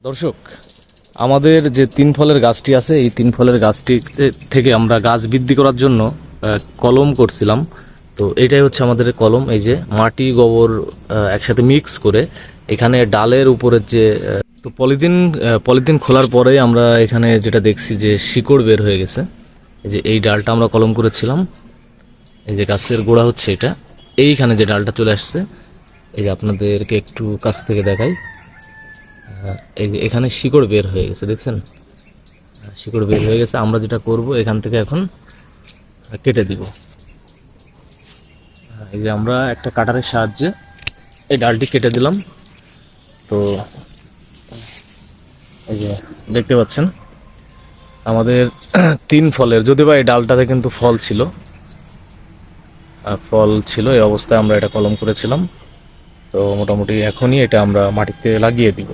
দর্শক, আমাদের যে তিন ফলের গাছটি আছে এই তিন ফলের গাছটি থেকে আমরা গাছ বৃদ্ধি করার জন্য কলম করছিলাম। তো এটাই হচ্ছে আমাদের কলম। এই যে মাটি গোবর একসাথে মিক্স করে এখানে ডালের উপরের যে তো পলিথিন খোলার পরে আমরা এখানে যেটা দেখছি যে শিকড় বের হয়ে গেছে। এই যে এই ডালটা আমরা কলম করেছিলাম, এই যে গাছের গোড়া হচ্ছে এটা, এইখানে যে ডালটা চলে আসছে। এই যে আপনাদেরকে একটু কাছ থেকে দেখাই, এই যে এখানে শিকড় বের হয়ে গেছে, দেখছেন? শিকড় বের হয়ে গেছে। আমরা যেটা করব এখান থেকে এখন কেটে দিব। এই যে আমরা একটা কাটারের সাহায্যে এই ডালটি কেটে দিলাম। তো এই যে দেখতে পাচ্ছেন আমাদের তিন ফলের, যদি বা এই ডালটাতে কিন্তু ফল ছিল, এই অবস্থায় আমরা এটা কলম করেছিলাম। তো মোটামুটি এখনই এটা আমরা মাটিতে লাগিয়ে দিব।